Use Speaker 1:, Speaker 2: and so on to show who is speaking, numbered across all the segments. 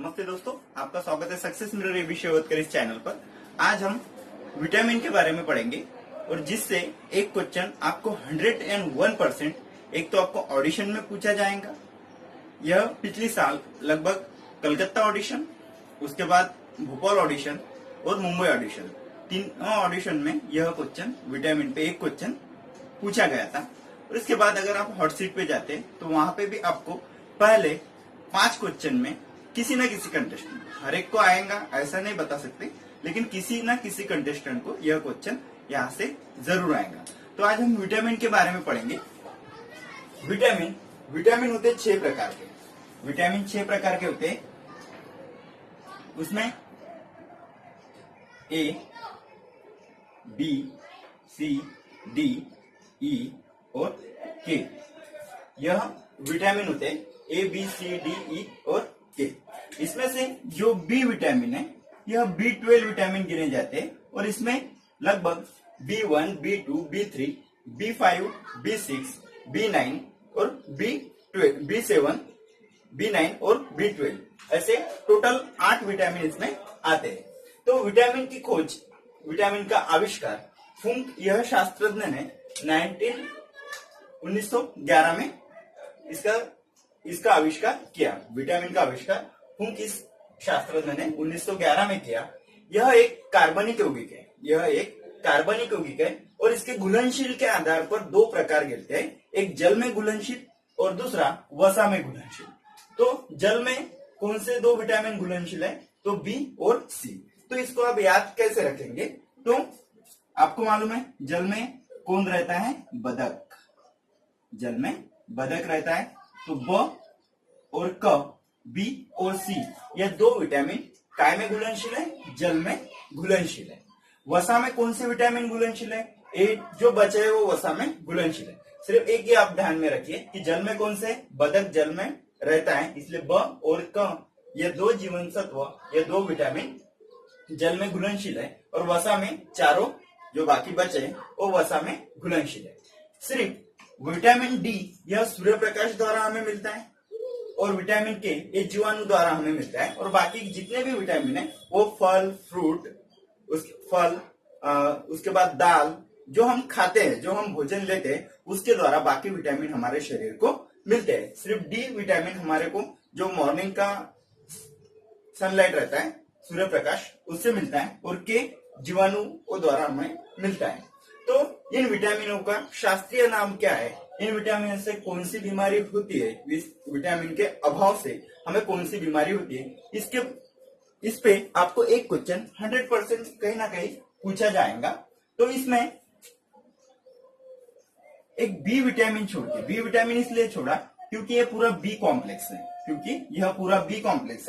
Speaker 1: नमस्ते दोस्तों, आपका स्वागत है सक्सेस मिरर एबी शेवतकर इस चैनल पर। आज हम विटामिन के बारे में पढ़ेंगे और जिससे एक क्वेश्चन आपको 101% एक तो आपको ऑडिशन में पूछा जाएगा। यह पिछले साल लगभग कलकत्ता ऑडिशन, उसके बाद भोपाल ऑडिशन और मुंबई ऑडिशन, तीनों ऑडिशन में यह क्वेश्चन विटामिन पे एक क्वेश्चन पूछा गया था। और इसके बाद अगर आप हॉट सीट पे जाते हैं तो वहां पे भी आपको पहले 5 क्वेश्चन में किसी न किसी कंटेस्टेंट, हर एक को आएगा ऐसा नहीं बता सकते, लेकिन किसी न किसी कंटेस्टेंट को यह क्वेश्चन यहाँ से जरूर आएगा। तो आज हम विटामिन के बारे में पढ़ेंगे। विटामिन होते 6 प्रकार के। विटामिन 6 प्रकार के होते हैं। उसमें ए, बी, सी, डी, ई और के, यह विटामिन होते हैं। ए, बी, सी, डी, ई और के। इसमें से जो बी विटामिन है यह B12 विटामिन गिने जाते हैं और इसमें लगभग B1, B2, B3, B5, B6, B9 और B7, B9 और B12 ऐसे टोटल 8 विटामिन इसमें आते हैं। तो विटामिन की खोज, विटामिन का आविष्कार फुंक यह शास्त्रज्ञ ने 1911 में इसका आविष्कार किया। विटामिन का आविष्कार फुंक इस शास्त्रज्ञ ने 1911 में किया। यह एक कार्बनिक यौगिक है और इसके घुलनशील के आधार पर 2 प्रकार गिरते हैं, एक जल में घुलनशील और दूसरा वसा में घुलनशील। तो जल में कौन से 2 विटामिन घुलनशील है? तो बी और सी। तो इसको आप याद कैसे रखेंगे? तो आपको मालूम है जल में कौन रहता है? बतख। जल में बतख रहता है। तो ब और क, बी और सी, यह 2 विटामिन काय में घुलनशील है? जल में घुलनशील है। वसा में कौन से विटामिन घुलनशील है? ए जो बचे है वो वसा में घुलनशील है। सिर्फ एक ही आप ध्यान में रखिए कि जल में कौन से? बतख जल में रहता है, इसलिए ब और क, ये 2 जीवन सत्व, ये 2 विटामिन जल में घुलनशील है और वसा में चारों जो बाकी बचे वो वसा में घुलनशील है। सिर्फ विटामिन डी यह सूर्य प्रकाश द्वारा हमें मिलता है और विटामिन के ये जीवाणु द्वारा हमें मिलता है। और बाकी जितने भी विटामिन है वो फल, फ्रूट, उसके बाद दाल जो हम खाते हैं, जो हम भोजन लेते हैं, उसके द्वारा बाकी विटामिन हमारे शरीर को मिलते हैं। सिर्फ डी विटामिन हमारे को जो मॉर्निंग का सनलाइट रहता है, सूर्य प्रकाश, उससे मिलता है और के जीवाणुओं द्वारा हमें मिलता है। तो इन विटामिनों का शास्त्रीय नाम क्या है? इन विटामिन से कौन सी बीमारी होती है? इस विटामिन के अभाव से हमें कौन सी बीमारी होती है? इस पे आपको एक क्वेश्चन 100% कहीं ना कहीं पूछा जाएगा। तो इसमें एक बी विटामिन छोड़ के, बी विटामिन इसलिए छोड़ा क्योंकि ये पूरा बी कॉम्प्लेक्स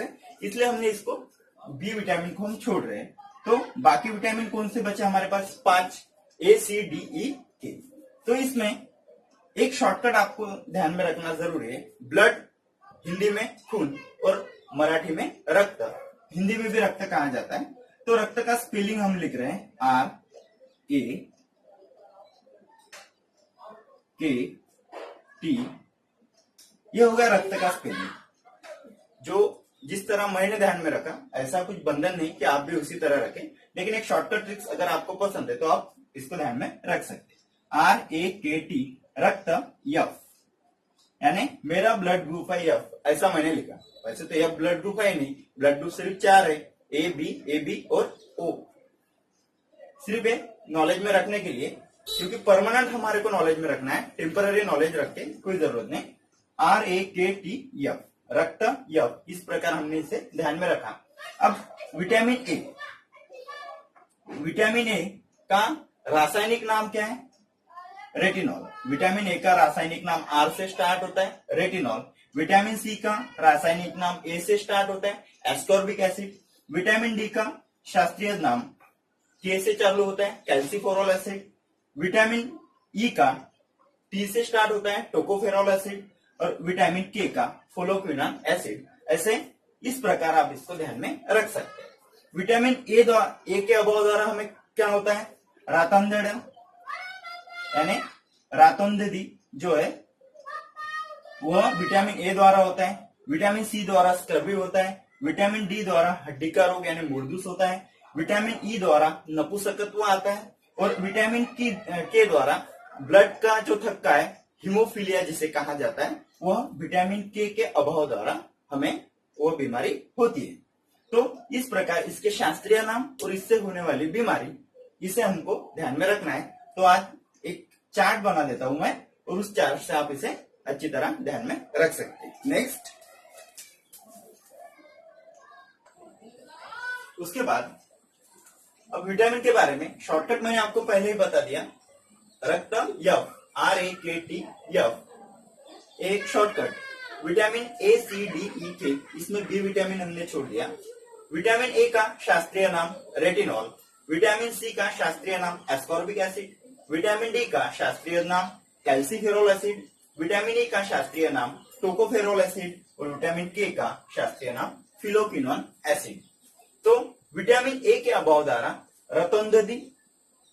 Speaker 1: है, इसलिए हमने इसको बी विटामिन को हम छोड़ रहे हैं। तो बाकी विटामिन कौन से बचे हमारे पास? 5, ए, सी, डी, ई, के। तो इसमें एक शॉर्टकट आपको ध्यान में रखना जरूरी है। ब्लड हिंदी में खून और मराठी में रक्त। हिंदी में भी रक्त कहा जाता है। तो रक्त का स्पेलिंग हम लिख रहे हैं RAKT। ये हो गया रक्त का स्पेलिंग। जो जिस तरह मैंने ध्यान में रखा, ऐसा कुछ बंधन नहीं कि आप भी उसी तरह रखें, लेकिन एक शॉर्टकट ट्रिक्स अगर आपको पसंद है तो आप इसको ध्यान में रख सकते हैं। RAKT रक्त F, यानी मेरा ब्लड ग्रुप है F, ऐसा मैंने लिखा। वैसे तो F ब्लड ग्रुप है नहीं, ब्लड ग्रुप सिर्फ 4 है, AB और O। सिर्फ नॉलेज में रखने के लिए, क्योंकि परमानेंट हमारे को नॉलेज में रखना है, टेम्पररी नॉलेज रख के कोई जरूरत नहीं। RAKT F रक्त F, इस प्रकार हमने इसे ध्यान में रखा। अब विटामिन ए का रासायनिक नाम क्या है? रेटिनॉल। विटामिन ए का रासायनिक नाम R से स्टार्ट होता है, रेटिनॉल। विटामिन सी का रासायनिक नाम A से स्टार्ट होता है, एस्कॉर्बिक एसिड। विटामिन डी का शास्त्रीय नाम K से चालू होता है, कैल्सिफेरॉल एसिड। विटामिन ई का T से स्टार्ट होता है, टोकोफेरॉल एसिड। और विटामिन के का फोलोक्विनोन एसिड। ऐसे इस प्रकार आप इसको ध्यान में रख सकते हैं। विटामिन ए के अभाव द्वारा हमें क्या होता है? रातंधड़, यानी रातोंधि जो है वह विटामिन ए द्वारा होता है। विटामिन सी द्वारा स्कर्वी होता है। विटामिन डी द्वारा हड्डी का रोग यानी मूर्धूस होता है, विटामिन ई द्वारा नपुंसकत्व आता है, और विटामिन के द्वारा ब्लड का जो थक्का है हीमोफीलिया जिसे कहा जाता है, वह विटामिन के अभाव द्वारा हमें वो बीमारी होती है। तो इस प्रकार इसके शास्त्रीय नाम और इससे होने वाली बीमारी, इसे हमको ध्यान में रखना है। तो आज एक चार्ट बना देता हूं मैं, और उस चार्ट से आप इसे अच्छी तरह ध्यान में रख सकते हैं। नेक्स्ट, उसके बाद अब विटामिन के बारे में शॉर्टकट मैंने आपको पहले ही बता दिया। रक्त यव, RAKT एक shortcut. Vitamin A C D E K, इसमें बी विटामिन हमने छोड़ दिया। विटामिन ए का शास्त्रीय नाम रेटिनॉल, विटामिन सी का शास्त्रीय नाम एस्कॉर्बिक एसिड, विटामिन डी का शास्त्रीय नाम कैल्सीफेरोल एसिड, विटामिन ई का शास्त्रीय नाम टोकोफेरोल एसिड, और विटामिन के का शास्त्रीय नाम फिलोक्विनोन एसिड। तो विटामिन ए के अभाव द्वारा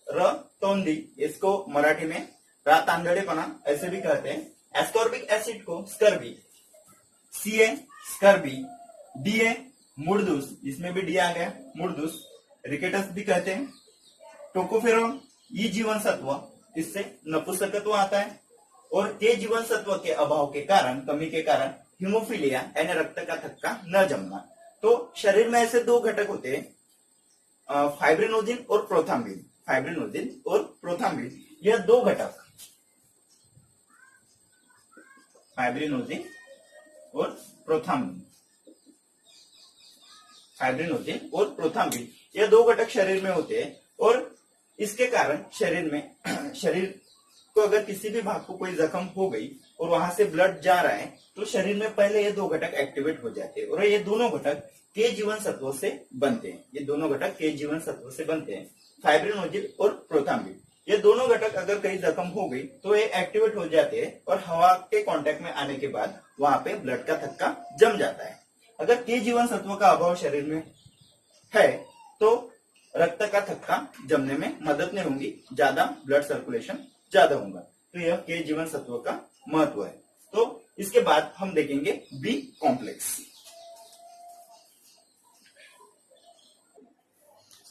Speaker 1: रतौंधी, इसको मराठी में रातांधळेपणा ऐसे भी कहते हैं, एस्कॉर्बिक एसिड को स्कर्वी, CA स्कर्वी, DA मूर्धूस, इसमें भी डी आ गया मूर्धूस, रिकेटस भी कहते हैं, टोकोफेरोल ई जीवन सत्व, इससे नपुंसकत्व आता है, और के जीवन सत्व के अभाव के कारण, कमी के कारण हीमोफीलिया यानी रक्त का थक्का न जमना। तो शरीर में ऐसे दो घटक होते हैं, फाइब्रिनोजिन और प्रोथाम्बिन। फाइब्रिनोजिन और प्रोथाम्बिन, यह दो घटक, फाइब्रिनोजिन और प्रोथाम्बिन, फाइब्रिनोजिन और प्रोथाम्बिन, यह दो घटक शरीर में होते हैं, और इसके कारण शरीर को अगर किसी भी भाग को कोई जख्म हो गई और वहां से ब्लड जा रहा है, तो शरीर में पहले ये दो घटक एक्टिवेट हो जाते हैं, और ये दोनों घटक के जीवन सत्वों से बनते हैं। ये दोनों घटक के जीवन सत्वों से बनते हैं, फाइब्रिनोजिन और प्रोथाम्बिन। ये दोनों घटक अगर कहीं जख्म हो गई तो ये एक्टिवेट हो जाते हैं, और हवा के कांटेक्ट में आने के बाद वहां पे ब्लड का थक्का जम जाता है। अगर के जीवन सत्व का अभाव शरीर में है तो रक्त का थक्का जमने में मदद नहीं होगी, ज्यादा ब्लड सर्कुलेशन ज्यादा होगा। तो यह के जीवन सत्व का महत्व है। तो इसके बाद हम देखेंगे बी कॉम्प्लेक्स।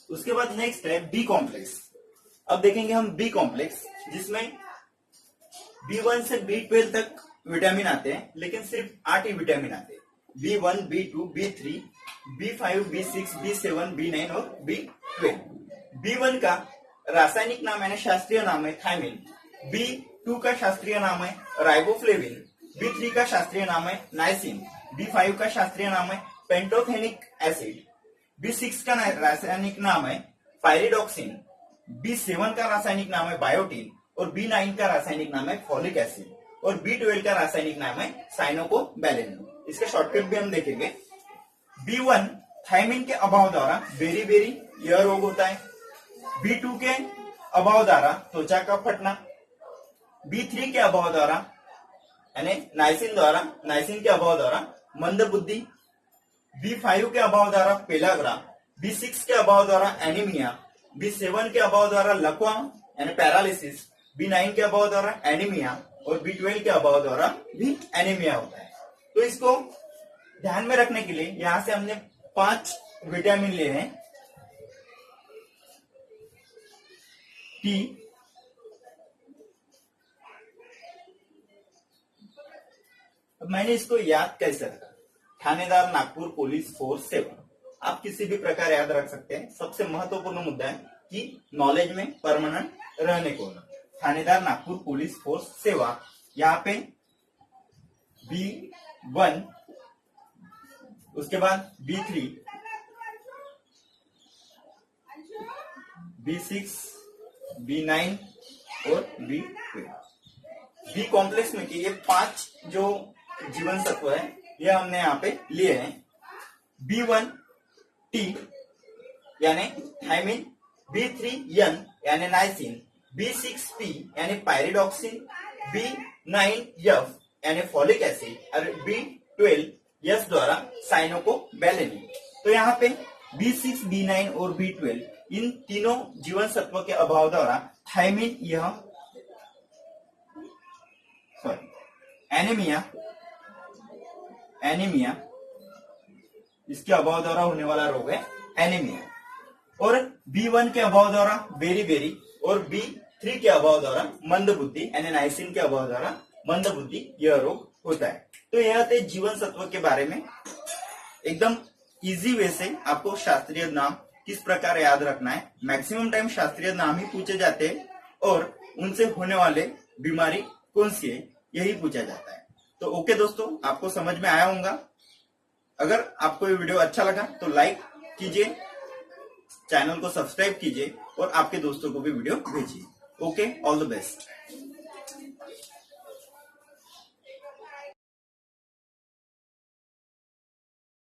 Speaker 1: उसके बाद नेक्स्ट है बी कॉम्प्लेक्स। अब देखेंगे हम बी कॉम्प्लेक्स, जिसमें B1 से B12 तक विटामिन आते हैं, लेकिन सिर्फ 8 ही विटामिन आते हैं। B1, B2, B3, B5, B6, B7, B9 और B12। B1 का रासायनिक नाम यानी शास्त्रीय नाम है थायमिन, B2 का शास्त्रीय नाम है राइबोफ्लेविन, B3 का शास्त्रीय नाम है नाइसिन, B5 का शास्त्रीय नाम है पेंटोथेनिक एसिड, B6 का रासायनिक नाम है पायरिडॉक्सिन, B7 का रासायनिक नाम है बायोटिन, और B9 का रासायनिक नाम है फॉलिक एसिड, और B12 का रासायनिक नाम है साइनोकोबैलेनिन। इसका शॉर्टकट भी हम देखेंगे। B1 थायमिन के अभाव द्वारा बेरी बेरी यह रोग होता है। B2 के अभाव द्वारा त्वचा का फटना, B3 के अभाव द्वारा यानी नाइसिन के अभाव द्वारा मंदबुद्धि, B5 के अभाव द्वारा पेलाग्रा, B6 के अभाव द्वारा एनीमिया, B7 के अभाव द्वारा लकवा यानी पैरालिसिस, B9 के अभाव द्वारा एनीमिया, और B12 के अभाव द्वारा भी एनीमिया होता है। तो इसको ध्यान में रखने के लिए यहां से हमने 5 विटामिन लिए हैं। टी, अब मैंने इसको याद कैसे रखा, थानेदार नागपुर पुलिस फोर्स सेवा। आप किसी भी प्रकार याद रख सकते हैं। सबसे महत्वपूर्ण मुद्दा है कि नॉलेज में परमानेंट रहने को ना। थानेदार नागपुर पुलिस फोर्स सेवा, यहाँ पे B1, उसके बाद B3, B6, B9 और B12। बी कॉम्प्लेक्स में कि ये 5 जो जीवन सत्व है ये हमने यहाँ पे लिए हैं। B1 T यानी थायमिन, B3N यानी नाइसिन, B6P यानी पायरिडॉक्सिन, B9F यानी फॉलिक एसिड और B12S द्वारा साइनोकोबैलेनिन। तो यहाँ पे B6, B9 और B12 इन तीनों जीवन सत्व के अभाव द्वारा थायमिन एनीमिया इसके अभाव द्वारा होने वाला रोग है एनीमिया। और B1 के अभाव द्वारा बेरी और B3 के अभाव द्वारा मंदबुद्धि यानी नाइसिन के अभाव द्वारा मंदबुद्धि यह रोग होता है। तो यह थे जीवन सत्व के बारे में। एकदम इजी वे से आपको शास्त्रीय नाम किस प्रकार याद रखना है। मैक्सिमम टाइम शास्त्रीय नाम ही पूछे जाते हैं और उनसे होने वाले बीमारी कौन सी है यही पूछा जाता है। तो ओके दोस्तों, आपको समझ में आया होगा। अगर आपको ये वीडियो अच्छा लगा तो लाइक कीजिए, चैनल को सब्सक्राइब कीजिए और आपके दोस्तों को भी वीडियो भेजिए। Okay, all the best.